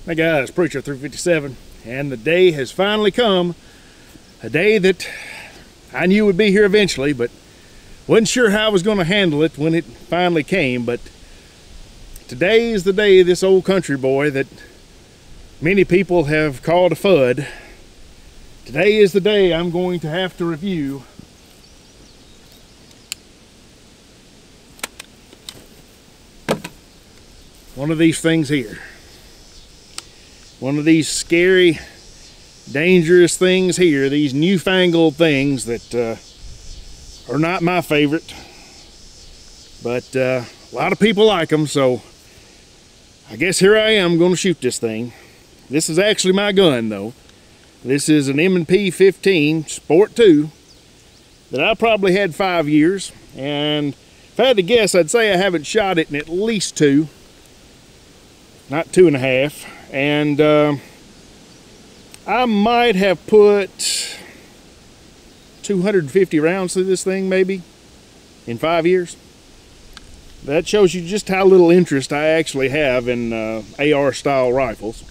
Hey guys, Preacher 357, and the day has finally come. A day that I knew would be here eventually, but wasn't sure how I was going to handle it when it finally came. But today is the day this old country boy that many people have called a FUD. Today is the day I'm going to have to review one of these things here. One of these scary, dangerous things here, these newfangled things that are not my favorite, but a lot of people like them, so I guess here I am going to shoot this thing. This is actually my gun though. This is an M&P 15 Sport 2 that I probably had 5 years, and if I had to guess, I'd say I haven't shot it in at least 2, not 2.5. And I might have put 250 rounds through this thing maybe in 5 years. That shows you just how little interest I actually have in AR style rifles.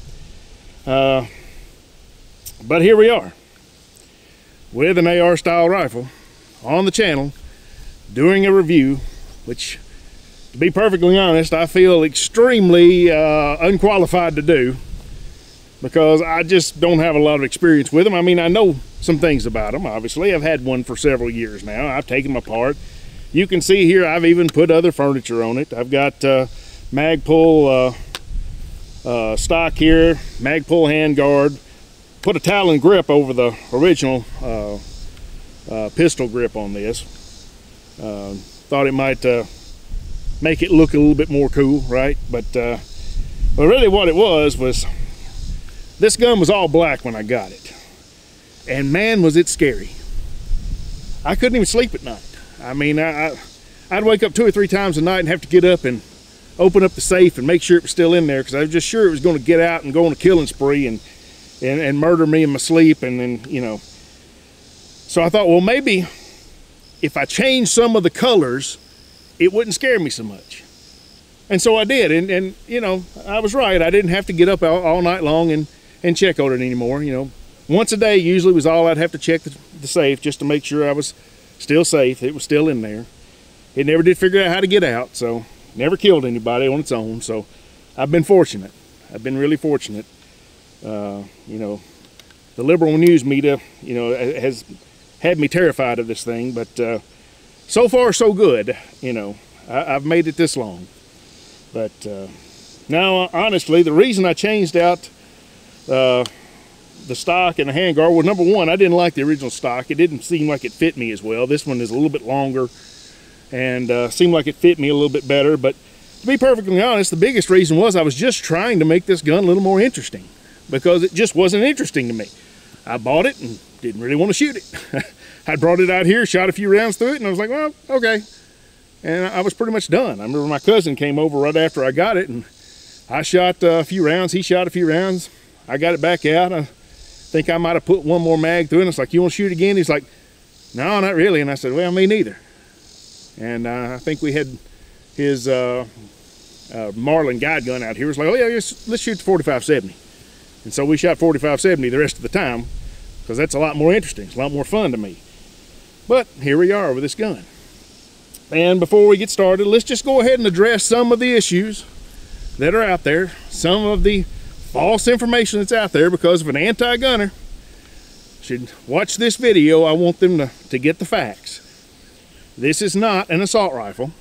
But here we are with an AR style rifle on the channel doing a review, which, to be perfectly honest, I feel extremely unqualified to do, because I just don't have a lot of experience with them. I mean, I know some things about them, obviously. I've had one for several years now. I've taken them apart. You can see here I've even put other furniture on it. I've got Magpul stock here, Magpul handguard, put a Talon grip over the original pistol grip on this. Thought it might make it look a little bit more cool, right? But really what it was this gun was all black when I got it, and man was it scary. I couldn't even sleep at night. I mean, I'd wake up 2 or 3 times a night and have to get up and open up the safe and make sure it was still in there, because I was just sure it was going to get out and go on a killing spree and murder me in my sleep. And then, you know, so I thought, well, maybe if I changed some of the colors, it wouldn't scare me so much. And so I did, and you know, I was right. I didn't have to get up all night long and check on it anymore. You know, once a day usually was all I'd have to check the safe, just to make sure I was still safe. It was still in there. It never did figure out how to get out, so never killed anybody on its own. So I've been fortunate. I've been really fortunate. You know, the liberal news media, you know, has had me terrified of this thing, but so far so good. You know, I've made it this long. But now, honestly, the reason I changed out the stock and the handguard, well, number one, I didn't like the original stock. It didn't seem like it fit me as well. This one is a little bit longer and seemed like it fit me a little bit better. But to be perfectly honest, the biggest reason was I was just trying to make this gun a little more interesting, because it just wasn't interesting to me. I bought it and didn't really want to shoot it. I brought it out here, shot a few rounds through it, and I was like, well, okay. And I was pretty much done. I remember my cousin came over right after I got it, and I shot a few rounds. He shot a few rounds. I got it back out. I think I might have put one more mag through it. And it's like, you want to shoot again? He's like, no, not really. And I said, well, me neither. And I think we had his Marlin guide gun out here. It was like, oh yeah, let's shoot the 45-70. And so we shot 45-70 the rest of the time, because that's a lot more interesting. It's a lot more fun to me. But here we are with this gun. And before we get started, let's just go ahead and address some of the issues that are out there, some of the false information that's out there, because if an anti-gunner should watch this video, I want them to get the facts. This is not an assault rifle.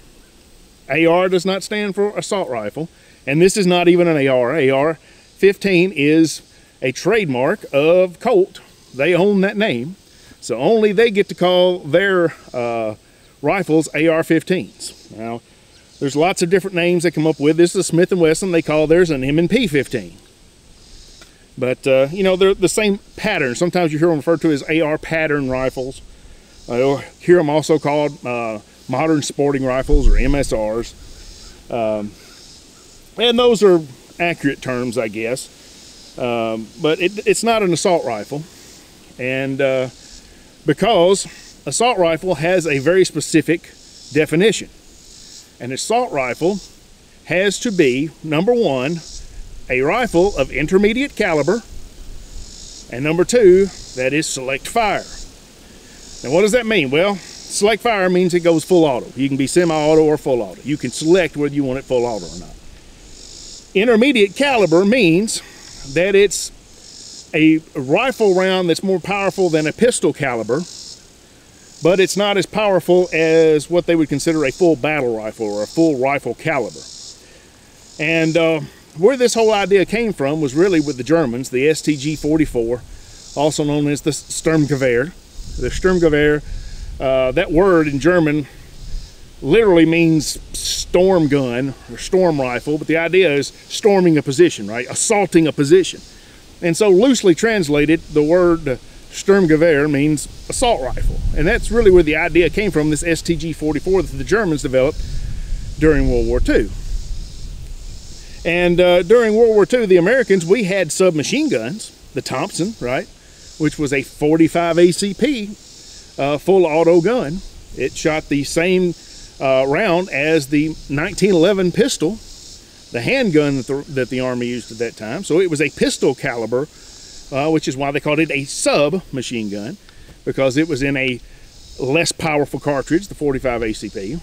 AR does not stand for assault rifle, and this is not even an AR. AR-15 is a trademark of Colt. They own that name, so only they get to call their rifles AR-15s. Now, there's lots of different names they come up with. This is a Smith & Wesson. They call theirs an M&P 15. But, you know, they're the same pattern. Sometimes you hear them referred to as AR pattern rifles. You'll hear them also called modern sporting rifles, or MSRs. And those are accurate terms, I guess. But it's not an assault rifle. And because assault rifle has a very specific definition. An assault rifle has to be, number one, a rifle of intermediate caliber, and number 2, that is select fire. Now what does that mean? Well, select fire means it goes full auto. You can be semi-auto or full auto. You can select whether you want it full auto or not. Intermediate caliber means that it's a rifle round that's more powerful than a pistol caliber, but it's not as powerful as what they would consider a full battle rifle or a full rifle caliber. And where this whole idea came from was really with the Germans, the STG-44, also known as the Sturmgewehr. The Sturmgewehr, that word in German literally means storm gun or storm rifle, but the idea is storming a position, right? Assaulting a position. And so loosely translated, the word Sturmgewehr means assault rifle. And that's really where the idea came from, this STG-44 that the Germans developed during World War II. And during World War II, the Americans, we had submachine guns, the Thompson, right? Which was a 45 ACP full auto gun. It shot the same round as the 1911 pistol, the handgun that the Army used at that time. So it was a pistol caliber, which is why they called it a submachine gun, because it was in a less powerful cartridge, the 45 ACP.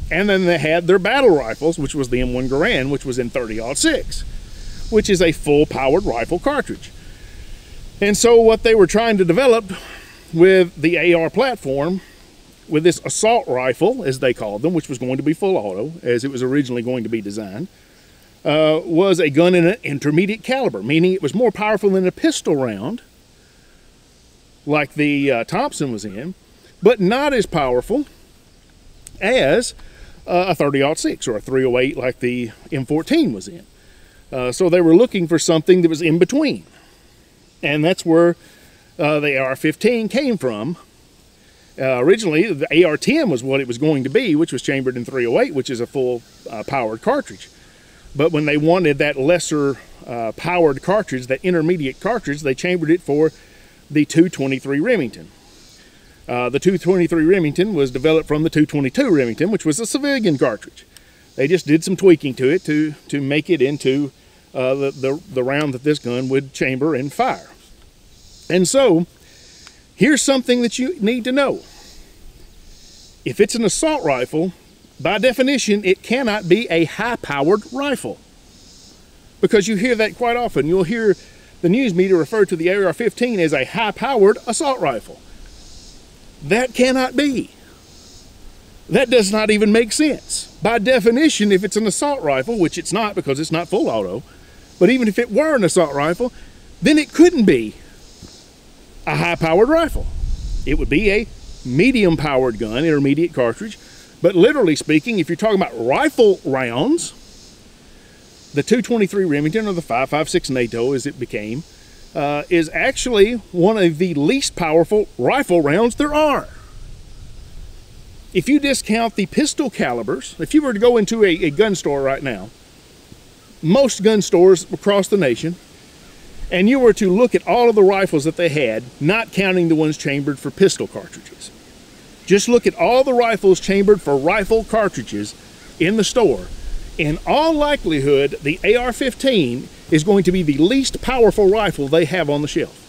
And then they had their battle rifles, which was the M1 Garand, which was in 30-06, which is a full-powered rifle cartridge. And so what they were trying to develop with the AR platform, with this assault rifle, as they called them, which was going to be full auto, as it was originally going to be designed, was a gun in an intermediate caliber, meaning it was more powerful than a pistol round, like the Thompson was in, but not as powerful as a 30-06 or a 308 like the M14 was in. So they were looking for something that was in between. And that's where the AR-15 came from. Originally, the AR-10 was what it was going to be, which was chambered in 308, which is a full powered cartridge. But when they wanted that lesser powered cartridge, that intermediate cartridge, they chambered it for the 223 Remington. The 223 Remington was developed from the 222 Remington, which was a civilian cartridge. They just did some tweaking to it to make it into the round that this gun would chamber and fire. And so, here's something that you need to know. If it's an assault rifle, by definition, it cannot be a high-powered rifle. Because you hear that quite often. You'll hear the news media refer to the AR-15 as a high-powered assault rifle. That cannot be. That does not even make sense. By definition, if it's an assault rifle, which it's not because it's not full auto, but even if it were an assault rifle, then it couldn't be a high-powered rifle. It would be a medium-powered gun, intermediate cartridge. But literally speaking, if you're talking about rifle rounds, the 223 Remington, or the 5.56 NATO as it became, is actually one of the least powerful rifle rounds there are. If you discount the pistol calibers, if you were to go into a gun store right now, most gun stores across the nation, and you were to look at all of the rifles that they had, not counting the ones chambered for pistol cartridges, just look at all the rifles chambered for rifle cartridges in the store. In all likelihood, the AR-15 is going to be the least powerful rifle they have on the shelf.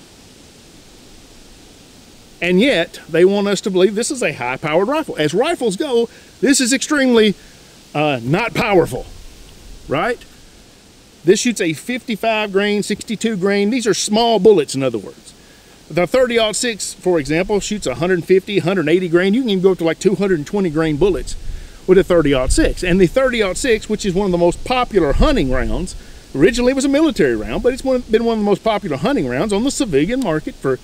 And yet, they want us to believe this is a high-powered rifle. As rifles go, this is extremely not powerful, right? This shoots a 55 grain, 62 grain. These are small bullets, in other words. The 30-06, for example, shoots 150, 180 grain. You can even go up to like 220 grain bullets with a 30-06. And the 30-06, which is one of the most popular hunting rounds, originally was a military round, but it's been one of the most popular hunting rounds on the civilian market for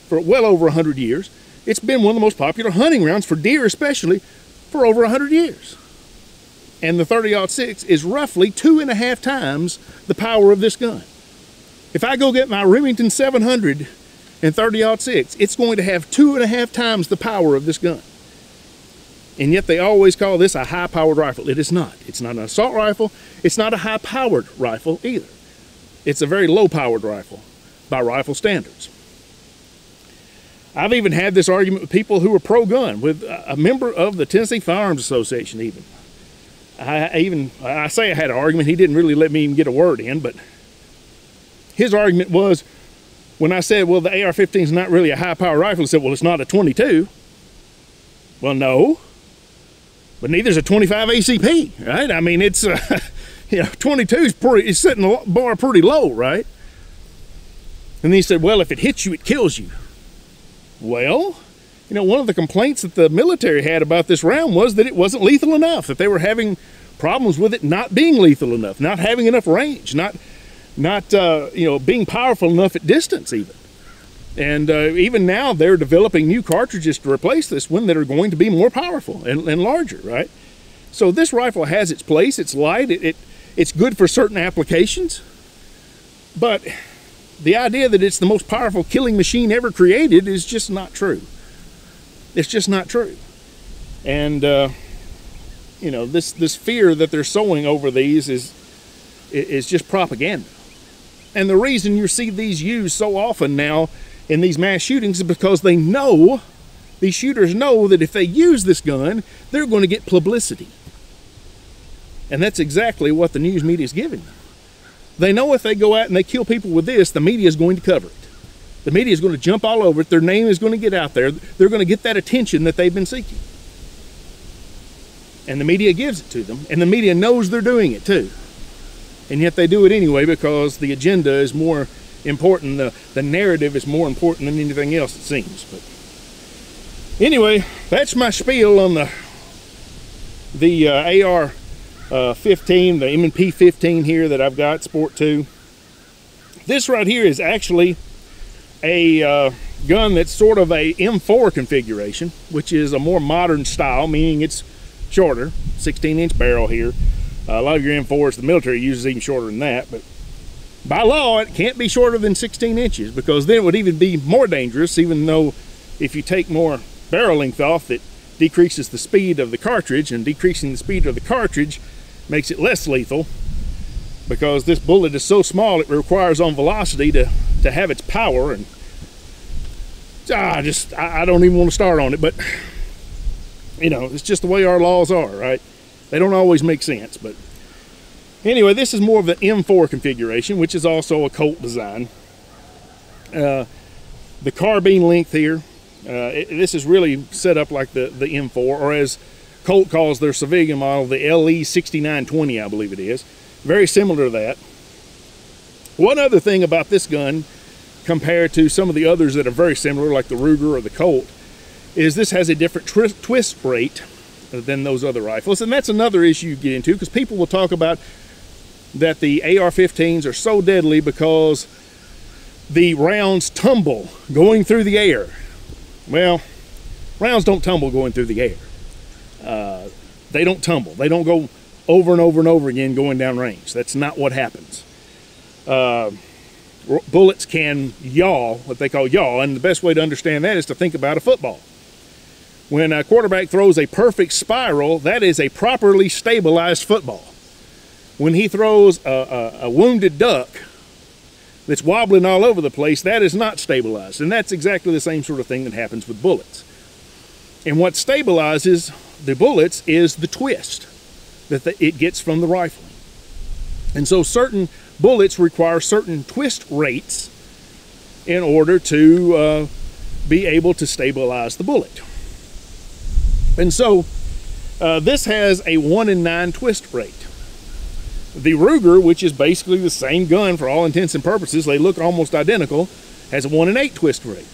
well over 100 years. It's been one of the most popular hunting rounds for deer especially for over 100 years. And the 30-06 is roughly 2.5 times the power of this gun. If I go get my Remington 700 and 30-06, it's going to have 2.5 times the power of this gun. And yet they always call this a high-powered rifle. It is not. It's not an assault rifle. It's not a high-powered rifle either. It's a very low-powered rifle by rifle standards. I've even had this argument with people who are pro-gun, with a member of the Tennessee Firearms Association even. I say I had an argument. He didn't really let me even get a word in, but his argument was, when I said, well, the AR-15 is not really a high-power rifle, he said, well, it's not a 22. Well, no, but neither is a 25 ACP, right? I mean, it's, 22 is it's setting the bar pretty low, right? And then he said, well, if it hits you, it kills you. Well, one of the complaints that the military had about this round was that it wasn't lethal enough, that they were having problems with it not being lethal enough, not having enough range, not being powerful enough at distance even. And even now they're developing new cartridges to replace this one that are going to be more powerful and larger, right? So this rifle has its place. It's light. It's good for certain applications. But the idea that it's the most powerful killing machine ever created is just not true. It's just not true. And, this fear that they're sowing over these is just propaganda. And the reason you see these used so often now in these mass shootings is because these shooters know that if they use this gun, they're going to get publicity. And that's exactly what the news media is giving them. They know if they go out and they kill people with this, the media is going to cover it. The media is going to jump all over it. Their name is going to get out there. They're going to get that attention that they've been seeking. And the media gives it to them. And the media knows they're doing it too. And yet they do it anyway because the agenda is more important. The narrative is more important than anything else, it seems. But anyway, that's my spiel on the AR-15, the M&P 15 here that I've got, Sport 2. This right here is actually a gun that's sort of a M4 configuration, which is a more modern style, meaning it's shorter, 16-inch barrel here. A lot of your M4s, the military uses even shorter than that, but by law, it can't be shorter than 16 inches because then it would even be more dangerous, even though if you take more barrel length off, it decreases the speed of the cartridge, and decreasing the speed of the cartridge makes it less lethal because this bullet is so small it requires on velocity to have its power. And I don't even want to start on it, but it's just the way our laws are, right? They don't always make sense, but anyway, this is more of the M4 configuration, which is also a Colt design. The carbine length here, this is really set up like the M4, or as Colt calls their civilian model, the LE 6920, I believe it is. Very similar to that. One other thing about this gun, compared to some of the others that are very similar, like the Ruger or the Colt, is this has a different twist rate than those other rifles. And that's another issue you get into, because people will talk about that the AR-15s are so deadly because the rounds tumble going through the air. Well, rounds don't tumble going through the air. They don't tumble. They don't go over and over and over again going down range. That's not what happens. Bullets can yaw, what they call yaw, and the best way to understand that is to think about a football. When a quarterback throws a perfect spiral, that is a properly stabilized football. When he throws a wounded duck that's wobbling all over the place, that is not stabilized. And that's exactly the same sort of thing that happens with bullets. And what stabilizes the bullets is the twist that it gets from the rifling. And so certain bullets require certain twist rates in order to be able to stabilize the bullet. And so this has a 1 in 9 twist rate. The Ruger, which is basically the same gun for all intents and purposes, they look almost identical, has a 1 in 8 twist rate.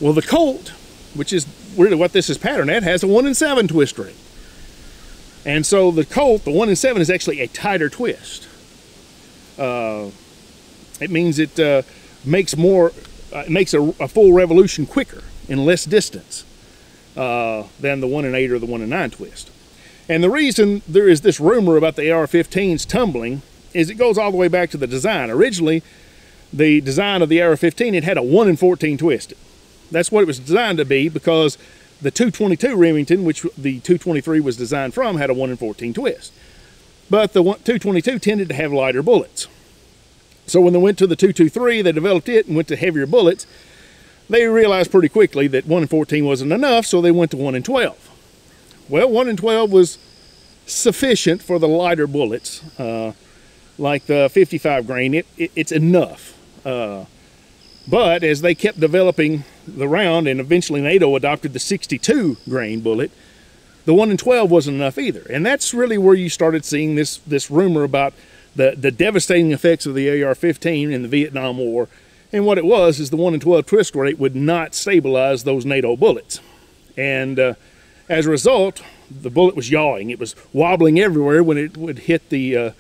Well, the Colt, which is really what this is patterned at, has a 1 in 7 twist rate. And so the Colt, the 1 in 7, is actually a tighter twist. It means it makes a full revolution quicker in less distance than the 1 in 8 or the 1 in 9 twist. And the reason there is this rumor about the AR-15s tumbling is it goes all the way back to the design. Originally, the design of the AR-15, it had a 1 in 14 twist. That's what it was designed to be, because the 222 Remington, which the 223 was designed from, had a 1 in 14 twist. But the 222 tended to have lighter bullets. So when they went to the 223, they developed it and went to heavier bullets. They realized pretty quickly that 1 in 14 wasn't enough, so they went to 1 in 12. Well, 1 in 12 was sufficient for the lighter bullets, like the 55 grain. It's enough. But as they kept developing the round, and eventually NATO adopted the 62 grain bullet, the 1 in 12 wasn't enough either. And that's really where you started seeing this rumor about the devastating effects of the AR-15 in the Vietnam War. And what it was is the 1 in 12 twist rate would not stabilize those NATO bullets. And as a result, the bullet was yawing. It was wobbling everywhere when it would hit the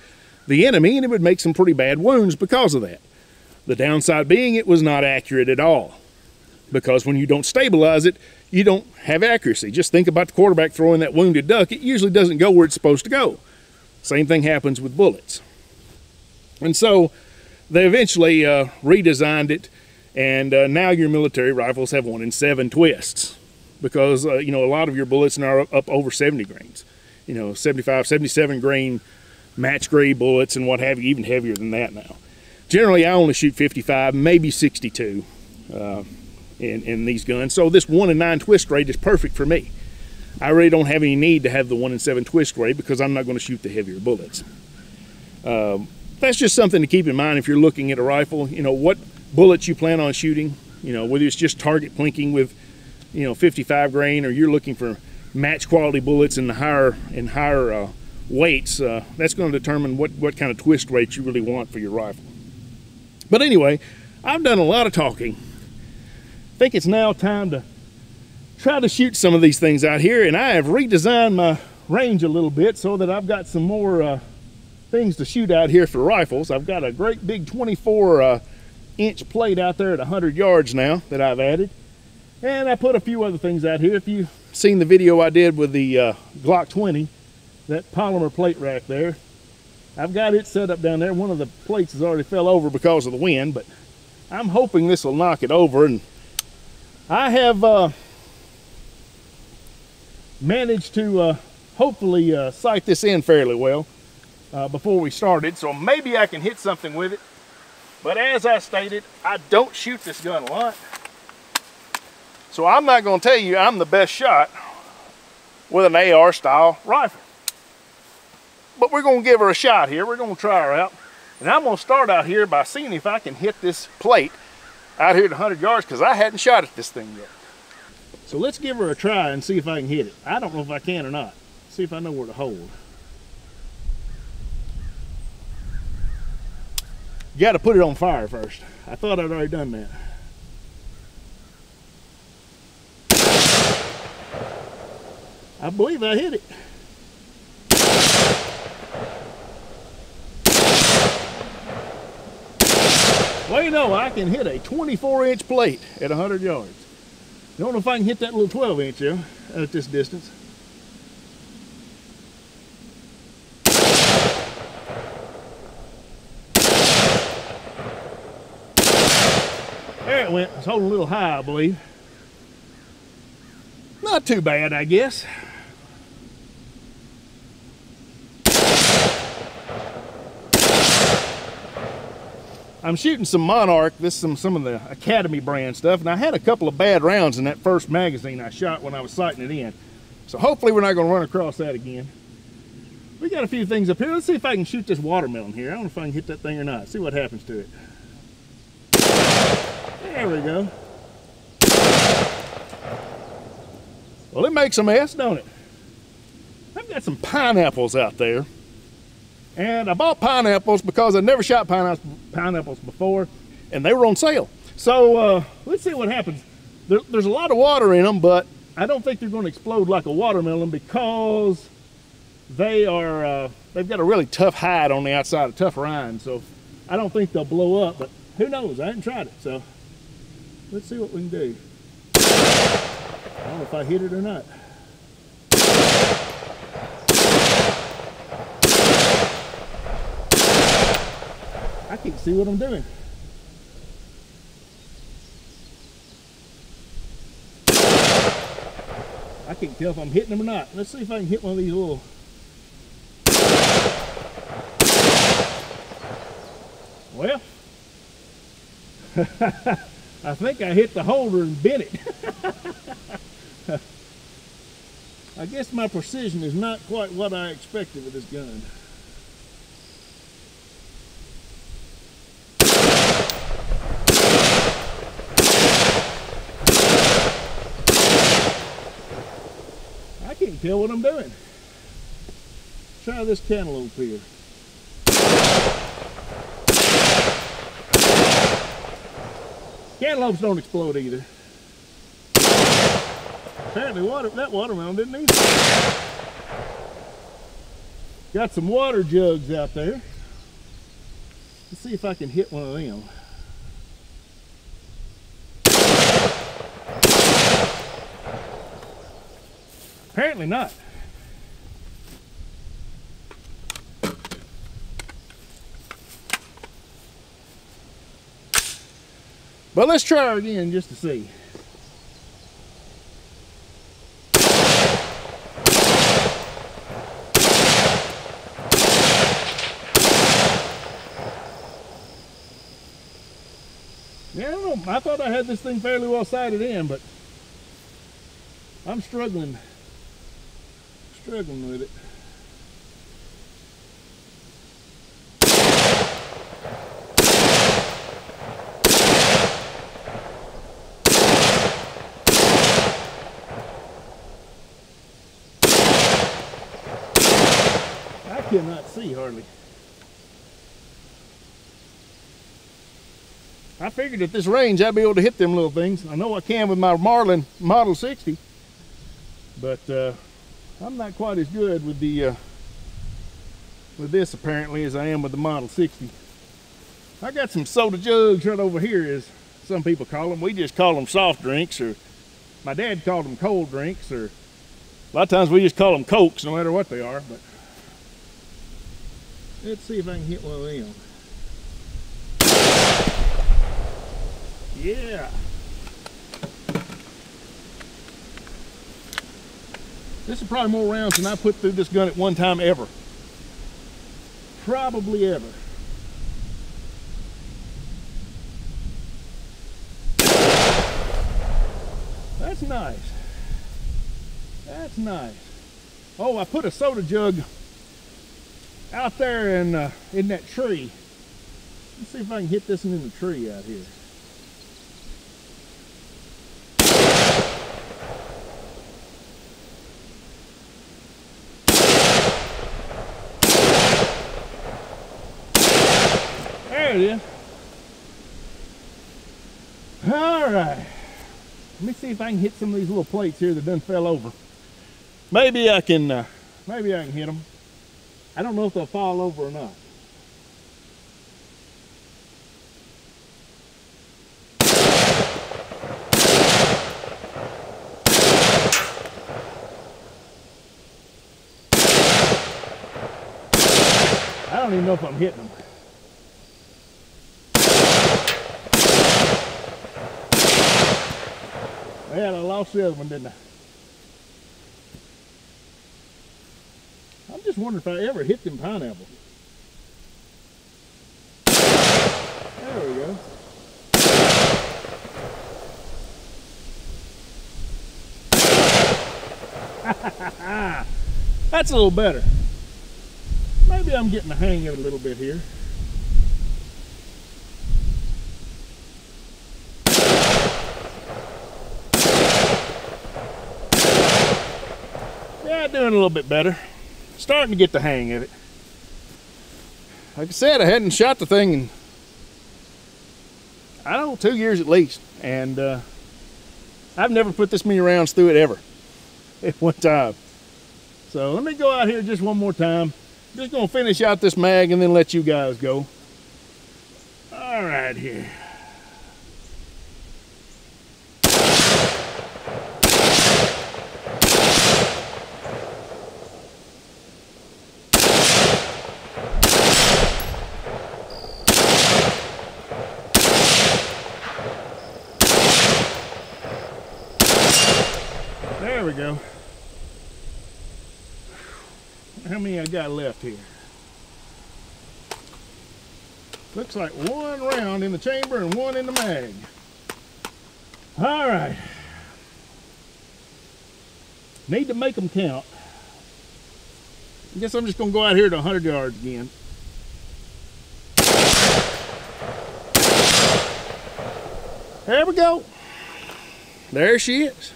enemy, and it would make some pretty bad wounds because of that. The downside being it was not accurate at all, because when you don't stabilize it, you don't have accuracy. Just think about the quarterback throwing that wounded duck. It usually doesn't go where it's supposed to go. Same thing happens with bullets. And so they eventually redesigned it, and now your military rifles have 1 in 7 twists, because you know, a lot of your bullets now are up over 70 grains. You know, 75, 77 grain match grade bullets and what have you, even heavier than that now. Generally, I only shoot 55, maybe 62 in these guns. So this 1 in 9 twist rate is perfect for me. I really don't have any need to have the 1 in 7 twist rate because I'm not going to shoot the heavier bullets. That's just something to keep in mind if you're looking at a rifle. You know, what bullets you plan on shooting. You know, whether it's just target plinking with, you know, 55 grain, or you're looking for match quality bullets in the higher weights. That's going to determine what kind of twist rate you really want for your rifle. But anyway, I've done a lot of talking. I think it's now time to try to shoot some of these things out here, and I have redesigned my range a little bit so that I've got some more things to shoot out here for rifles. I've got a great big 24-inch plate out there at 100 yards now that I've added, and I put a few other things out here. If you've seen the video I did with the Glock 20, that polymer plate rack there, I've got it set up down there. One of the plates has already fell over because of the wind, but I'm hoping this will knock it over. And I have managed to hopefully sight this in fairly well before we started, so maybe I can hit something with it. But as I stated, I don't shoot this gun a lot, so I'm not going to tell you I'm the best shot with an AR style rifle. But we're going to give her a shot here. We're going to try her out. And I'm going to start out here by seeing if I can hit this plate out here at 100 yards, because I hadn't shot at this thing yet. So let's give her a try and see if I can hit it. I don't know if I can or not. See if I know where to hold. You got to put it on fire first. I thought I'd already done that. I believe I hit it. Well, you know, I can hit a 24-inch plate at 100 yards. Don't know if I can hit that little 12-inch there at this distance. There it went. It's holding a little high, I believe. Not too bad, I guess. I'm shooting some Monarch, some of the Academy brand stuff, and I had a couple of bad rounds in that first magazine I shot when I was sighting it in. So hopefully we're not going to run across that again. We got a few things up here. Let's see if I can shoot this watermelon here. I don't know if I can hit that thing or not. See what happens to it. There we go. Well, it makes a mess, don't it? I've got some pineapples out there. And I bought pineapples because I never shot pineapples before, and they were on sale. So let's see what happens. There's a lot of water in them, but I don't think they're going to explode like a watermelon, because they've got a really tough hide on the outside, a tough rind. So I don't think they'll blow up, but who knows? I haven't tried it. So let's see what we can do. I don't know if I hit it or not. I can't see what I'm doing. I can't tell if I'm hitting them or not. Let's see if I can hit one of these little... Well, I think I hit the holder and bent it. I guess my precision is not quite what I expected with this gun. can't tell what I'm doing. Try this cantaloupe here. Cantaloupes don't explode either. Apparently that watermelon didn't either. Got some water jugs out there. Let's see if I can hit one of them. Apparently not. But let's try again just to see. Yeah, I don't know. I thought I had this thing fairly well sighted in, but I'm struggling with it. I cannot see hardly. I figured at this range I'd be able to hit them little things. I know I can with my Marlin Model 60, but I'm not quite as good with the with this apparently as I am with the Model 60. I got some soda jugs right over here, as some people call them. We just call them soft drinks, or my dad called them cold drinks, or a lot of times we just call them Cokes, no matter what they are. But let's see if I can hit one of them. Yeah. This is probably more rounds than I put through this gun at one time ever. Probably ever. That's nice. That's nice. Oh, I put a soda jug out there in that tree. Let's see if I can hit this one in the tree out here. There it is. All right. Let me see if I can hit some of these little plates here that done fell over. Maybe I can hit them. I don't know if they'll fall over or not. I don't even know if I'm hitting them. Yeah, I lost the other one, didn't I? I'm just wondering if I ever hit them pineapples. There we go. That's a little better. Maybe I'm getting the hang of it a little bit here. Yeah, doing a little bit better. Starting to get the hang of it. Like I said, I hadn't shot the thing in, I don't know, 2 years at least. And I've never put this many rounds through it ever at one time. So let me go out here just one more time. Just gonna finish out this mag and then let you guys go. All right here. There we go. How many I got left here? Looks like one round in the chamber and one in the mag. All right. Need to make them count. I guess I'm just gonna go out here to 100 yards again. There we go. There she is.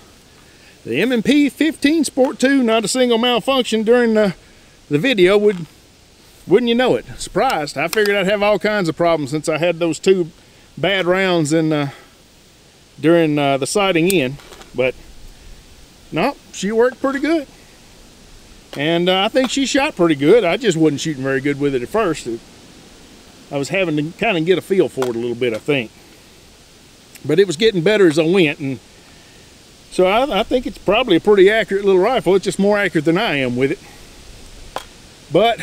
The M&P 15 Sport 2, not a single malfunction during the video. Wouldn't you know it? Surprised. I figured I'd have all kinds of problems since I had those 2 bad rounds in during the sighting in, but no, she worked pretty good. And I think she shot pretty good. I just wasn't shooting very good with it at first. I was having to kind of get a feel for it a little bit, I think. But it was getting better as I went, and so I think it's probably a pretty accurate little rifle. It's just more accurate than I am with it. But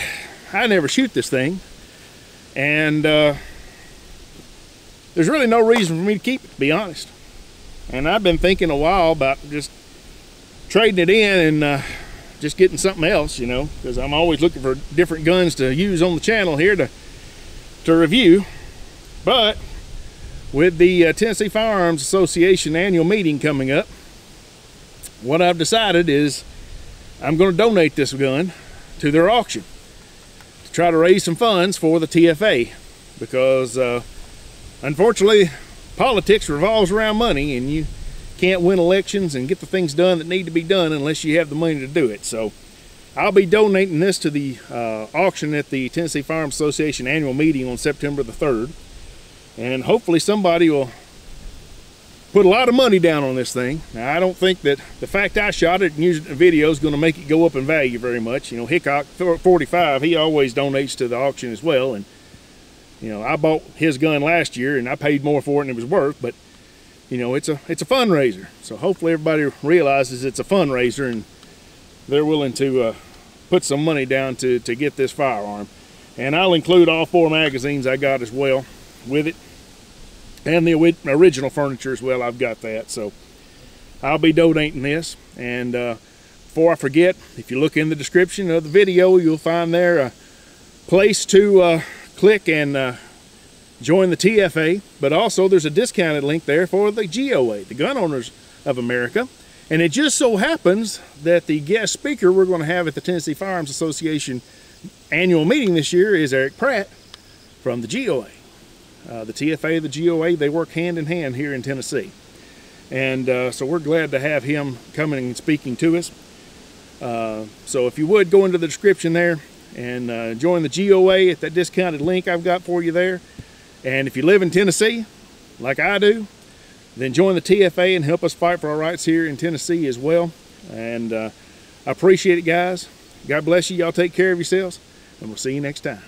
I never shoot this thing, and there's really no reason for me to keep it, to be honest. And I've been thinking a while about just trading it in and just getting something else, you know, because I'm always looking for different guns to use on the channel here to review. But with the Tennessee Firearms Association annual meeting coming up, what I've decided is I'm going to donate this gun to their auction to try to raise some funds for the TFA, because unfortunately politics revolves around money, and you can't win elections and get the things done that need to be done unless you have the money to do it. So I'll be donating this to the auction at the Tennessee Firearms Association annual meeting on September the 3rd, and hopefully somebody will put a lot of money down on this thing. Now, I don't think that the fact I shot it and used it in the video is going to make it go up in value very much. You know, Hickok 45, he always donates to the auction as well, and you know, I bought his gun last year and I paid more for it than it was worth, but you know, it's a fundraiser. So hopefully everybody realizes it's a fundraiser and they're willing to put some money down to get this firearm. And I'll include all 4 magazines I got as well with it, and the original furniture as well. I've got that. So I'll be donating this. And before I forget, if you look in the description of the video, you'll find there a place to click and join the TFA, but also there's a discounted link there for the GOA, the Gun Owners of America. And it just so happens that the guest speaker we're going to have at the Tennessee Firearms Association annual meeting this year is Eric Pratt from the GOA. The TFA, the GOA, they work hand in hand here in Tennessee. And so we're glad to have him coming and speaking to us. So if you would, go into the description there and join the GOA at that discounted link I've got for you there. And if you live in Tennessee, like I do, then join the TFA and help us fight for our rights here in Tennessee as well. And I appreciate it, guys. God bless you. Y'all take care of yourselves, and we'll see you next time.